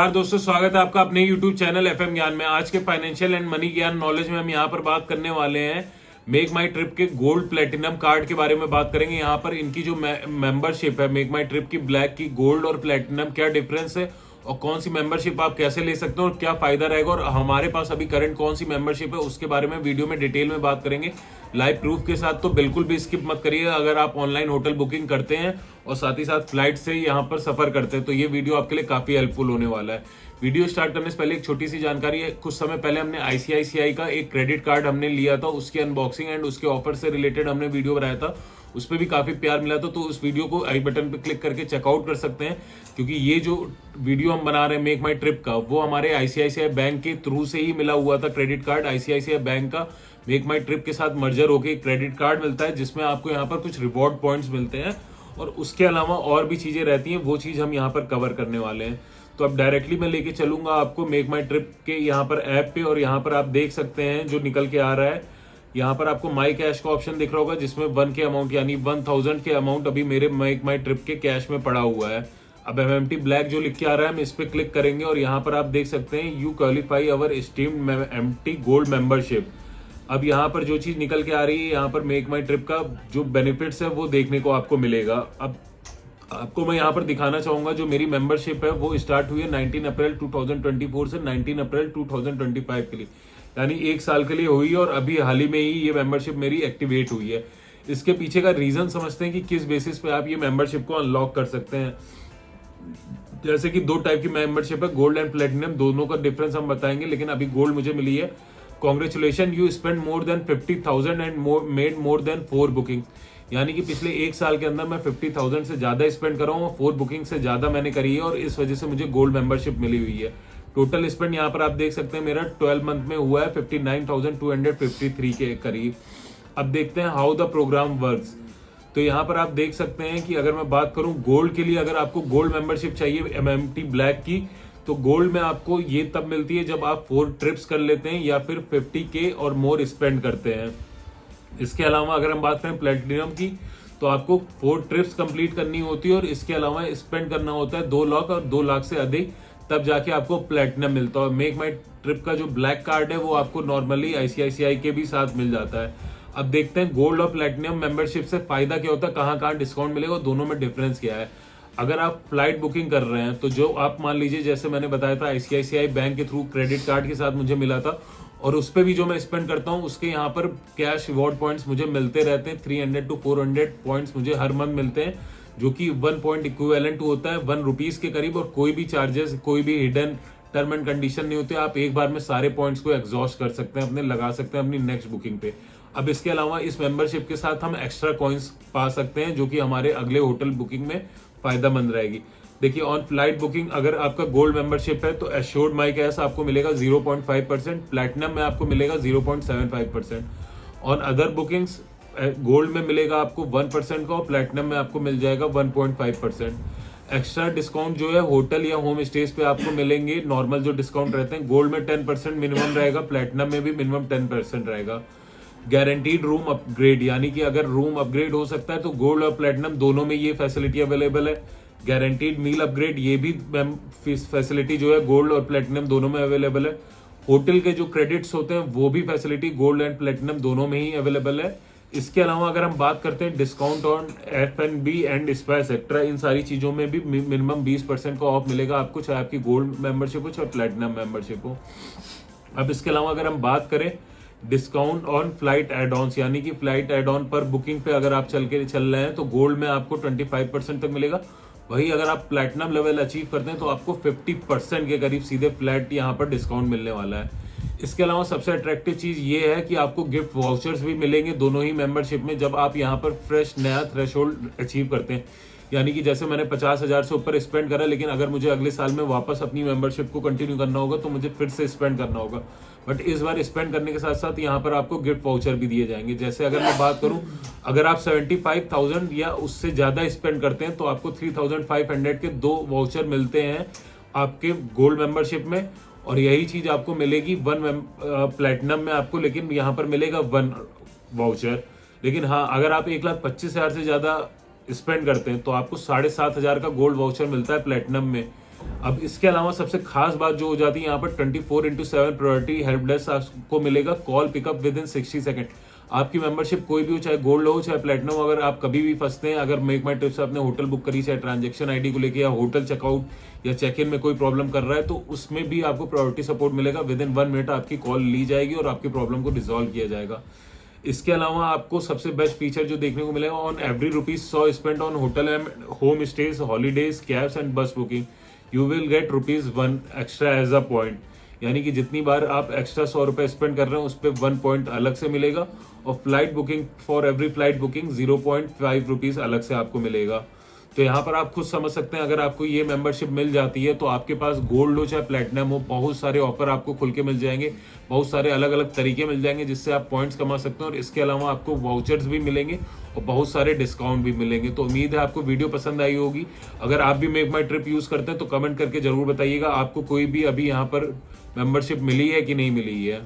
नमस्कार दोस्तों, स्वागत है आपका अपने YouTube चैनल FM ज्ञान में। आज के फाइनेंशियल एंड मनी ज्ञान नॉलेज में हम यहाँ पर बात करने वाले हैं मेक माई ट्रिप के गोल्ड प्लेटिनम कार्ड के बारे में बात करेंगे। यहाँ पर इनकी जो मेंबरशिप है मेक माई ट्रिप की ब्लैक की, गोल्ड और प्लेटिनम, क्या डिफरेंस है और कौन सी मेंबरशिप आप कैसे ले सकते हो और क्या फायदा रहेगा, और हमारे पास अभी करंट कौन सी मेंबरशिप है उसके बारे में वीडियो में डिटेल में बात करेंगे लाइव प्रूफ के साथ। तो बिल्कुल भी स्किप मत करिए। अगर आप ऑनलाइन होटल बुकिंग करते हैं और साथ ही साथ फ्लाइट से यहाँ पर सफर करते हैं तो ये वीडियो आपके लिए काफी हेल्पफुल होने वाला है। वीडियो स्टार्ट करने से पहले एक छोटी सी जानकारी है। कुछ समय पहले हमने आईसीआईसीआई का एक क्रेडिट कार्ड हमने लिया था, उसकी अनबॉक्सिंग एंड उसके ऑफर से रिलेटेड हमने वीडियो बनाया था, उस पर भी काफी प्यार मिला था। तो उस वीडियो को आई बटन पे क्लिक करके चेकआउट कर सकते हैं, क्योंकि ये जो वीडियो हम बना रहे हैं मेक माई ट्रिप का, वो हमारे आईसीआईसीआई बैंक के थ्रू से ही मिला हुआ था। क्रेडिट कार्ड आईसीआईसीआई बैंक का मेक माई ट्रिप के साथ मर्जर होकर क्रेडिट कार्ड मिलता है, जिसमें आपको यहाँ पर कुछ रिवॉर्ड पॉइंट्स मिलते हैं और उसके अलावा और भी चीजें रहती हैं, वो चीज हम यहाँ पर कवर करने वाले हैं। तो अब डायरेक्टली मैं लेके चलूंगा आपको मेक माई ट्रिप के यहाँ पर ऐप पे, और यहाँ पर आप देख सकते हैं जो निकल के आ रहा है, यहाँ पर आपको माई कैश का ऑप्शन दिख रहा होगा, जिसमें 1 के अमाउंट यानी 1000 के अमाउंट अभी मेरे मेक माई ट्रिप के कैश में पड़ा हुआ है। अब एमएमटी ब्लैक जो लिख के आ रहा है हम इस पे क्लिक करेंगे और यहाँ पर आप देख सकते हैं you qualify our esteemed MT gold membership. अब यहाँ पर जो चीज निकल के आ रही है, यहाँ पर मेक माई ट्रिप का जो बेनिफिट्स है वो देखने को आपको मिलेगा। अब आपको मैं यहाँ पर दिखाना चाहूंगा जो मेरी मेंबरशिप है वो स्टार्ट हुई है 19 अप्रैल 2024 से 19 अप्रैल 2025 के लिए, यानी 1 साल के लिए हुई, और अभी हाल ही में ही ये मेंबरशिप मेरी एक्टिवेट हुई है। इसके पीछे का रीजन समझते हैं कि किस बेसिस पे आप ये मेंबरशिप को अनलॉक कर सकते हैं। जैसे कि 2 टाइप की मेंबरशिप है, गोल्ड एंड प्लेटिनम, दोनों का डिफरेंस हम बताएंगे, लेकिन अभी गोल्ड मुझे मिली है। Congratulation, you spend more than 50,000 and made more than 4 booking, यानी कि पिछले 1 साल के अंदर मैं 50,000 से ज्यादा स्पेंड कर रहा हूँ और 4 बुकिंग से ज्यादा मैंने करी है, और इस वजह से मुझे गोल्ड मेंबरशिप मिली हुई है। टोटल स्पेंड यहाँ पर आप देख सकते हैं मेरा 12 मंथ में हुआ है 59,253 के करीब। अब देखते हैं हाउ द प्रोग्राम वर्क्स। तो यहाँ पर आप देख सकते हैं कि अगर मैं बात करूं गोल्ड के लिए, अगर आपको गोल्ड मेंबरशिप चाहिए एमएमटी ब्लैक की, तो गोल्ड में आपको ये तब मिलती है जब आप 4 ट्रिप्स कर लेते हैं या फिर 50K और मोर स्पेंड करते हैं। इसके अलावा अगर हम बात करें प्लेटिनम की, तो आपको 4 ट्रिप्स कंप्लीट करनी होती है और इसके अलावा स्पेंड करना होता है 2 लाख और 2 लाख से अधिक, तब जाके आपको प्लेटिनम मिलता है। मेक माई ट्रिप का जो ब्लैक कार्ड है वो आपको नॉर्मली आईसीआईसीआई के भी साथ मिल जाता है। अब देखते हैं गोल्ड और प्लेटिनम मेंबरशिप से फायदा क्या होता है, कहाँ डिस्काउंट मिलेगा, दोनों में डिफरेंस क्या है। अगर आप फ्लाइट बुकिंग कर रहे हैं तो जो आप मान लीजिए, जैसे मैंने बताया था आईसीआईसीआई बैंक के थ्रू क्रेडिट कार्ड के साथ मुझे मिला था, और उस पर भी जो मैं स्पेंड करता हूँ उसके यहाँ पर कैश रिवॉर्ड पॉइंट्स मुझे मिलते रहते हैं। 300 to 400 पॉइंट्स मुझे हर मंथ मिलते हैं, जो कि 1 पॉइंट इक्विवेलेंट होता है 1 रुपीज के करीब, और कोई भी चार्जेस, कोई भी हिडन टर्म एंड कंडीशन नहीं होते। आप एक बार में सारे पॉइंट्स को एग्जॉस्ट कर सकते हैं, अपने लगा सकते हैं अपनी नेक्स्ट बुकिंग पे। अब इसके अलावा इस मेंबरशिप के साथ हम एक्स्ट्रा कॉइन्स पा सकते हैं, जो कि हमारे अगले होटल बुकिंग में फायदेमंद रहेगी। देखिए, ऑन फ्लाइट बुकिंग अगर आपका गोल्ड मेंबरशिप है तो एश्योर्ड माई कैश आपको मिलेगा 0.5%, प्लैटिनम में आपको मिलेगा 0.75%। ऑन अदर बुकिंग्स गोल्ड में मिलेगा आपको 1% का और प्लैटिनम में आपको मिल जाएगा 1.5%। एक्स्ट्रा डिस्काउंट जो है होटल या होम स्टेज पे आपको मिलेंगे। नॉर्मल जो डिस्काउंट रहते हैं गोल्ड में 10% मिनिमम रहेगा, प्लैटिनम में भी मिनिमम 10% रहेगा। गारंटीड रूम अपग्रेड, यानी कि अगर रूम अपग्रेड हो सकता है तो गोल्ड और प्लैटिनम दोनों में ये फैसिलिटी अवेलेबल है। गारंटीड मील अपग्रेड, ये भी फैसिलिटी जो है गोल्ड और प्लेटिनम दोनों में अवेलेबल है। होटल के जो क्रेडिट्स होते हैं वो भी फैसिलिटी गोल्ड एंड प्लेटिनम दोनों में ही अवेलेबल है। इसके अलावा अगर हम बात करते हैं discount on F&B and spa etcetera, इन सारी चीजों में भी मिनिमम 20% का ऑफ मिलेगा आपको, चाहे आपकी गोल्ड मेंबरशिप हो चाहे प्लेटिनम मेंबरशिप हो। अब इसके अलावा अगर हम बात करें discount on flight add ons, यानी कि फ्लाइट एड ऑन पर बुकिंग पे अगर आप चल रहे हैं तो गोल्ड में आपको 25% तक मिलेगा। वही अगर आप प्लैटिनम लेवल अचीव करते हैं तो आपको 50% के करीब सीधे फ्लैट यहाँ पर डिस्काउंट मिलने वाला है। इसके अलावा सबसे अट्रैक्टिव चीज ये है कि आपको गिफ्ट वाउचर्स भी मिलेंगे दोनों ही मेंबरशिप में, जब आप यहाँ पर फ्रेश नया थ्रेशोल्ड अचीव करते हैं। यानी कि जैसे मैंने 50,000 से ऊपर स्पेंड करा, लेकिन अगर मुझे अगले साल में वापस अपनी मेंबरशिप को कंटिन्यू करना होगा तो मुझे फिर से स्पेंड करना होगा। बट इस बार स्पेंड करने के साथ साथ यहाँ पर आपको गिफ्ट वाउचर भी दिए जाएंगे। जैसे अगर मैं बात करूं, अगर आप 75,000 या उससे ज्यादा स्पेंड करते हैं तो आपको 3,500 के 2 वाउचर मिलते हैं आपके गोल्ड मेंबरशिप में, और यही चीज आपको मिलेगी 1 प्लेटिनम में आपको, लेकिन यहाँ पर मिलेगा 1 वाउचर। लेकिन हाँ, अगर आप 1,25,000 से ज्यादा स्पेंड करते हैं तो आपको 7,500 का गोल्ड वाउचर मिलता है प्लेटिनम में। अब इसके अलावा सबसे खास बात जो हो जाती है यहाँ पर 24/7 प्रायोरिटी हेल्प डेस्क आपको मिलेगा, call pickup with in 60 second. आपकी मेंबरशिप कोई भी हो, चाहे गोल्ड हो चाहे प्लेटिनम, अगर आप कभी भी फंसते हैं, अगर मेक माई ट्रिप से आपने होटल बुक करी, चाहे ट्रांजेक्शन आईडी को लेके या होटल चेकआउट या चेक इन में कोई प्रॉब्लम कर रहा है, तो उसमें भी आपको प्रायोरिटी सपोर्ट मिलेगा। विद इन 1 मिनट आपकी कॉल ली जाएगी और आपकी प्रॉब्लम को रिजॉल्व किया जाएगा। इसके अलावा आपको सबसे बेस्ट फीचर जो देखने को मिलेगा, on every ₹100 spend on hotel and home stays, holidays, cabs and bus booking, you will get ₹1 extra as a point. यानी कि जितनी बार आप एक्स्ट्रा ₹100 स्पेंड कर रहे हैं उस पर 1 पॉइंट अलग से मिलेगा। और flight booking, for every flight booking ₹0.5 अलग से आपको मिलेगा। तो यहाँ पर आप खुद समझ सकते हैं, अगर आपको ये मेंबरशिप मिल जाती है तो आपके पास गोल्ड हो चाहे प्लेटिनम हो, बहुत सारे ऑफर आपको खुल के मिल जाएंगे, बहुत सारे अलग अलग तरीके मिल जाएंगे जिससे आप पॉइंट्स कमा सकते हैं। और इसके अलावा आपको वाउचर्स भी मिलेंगे और बहुत सारे डिस्काउंट भी मिलेंगे। तो उम्मीद है आपको वीडियो पसंद आई होगी। अगर आप भी मेक माई ट्रिप यूज करते हैं तो कमेंट करके जरूर बताइएगा आपको कोई भी अभी यहाँ पर मेंबरशिप मिली है कि नहीं मिली है।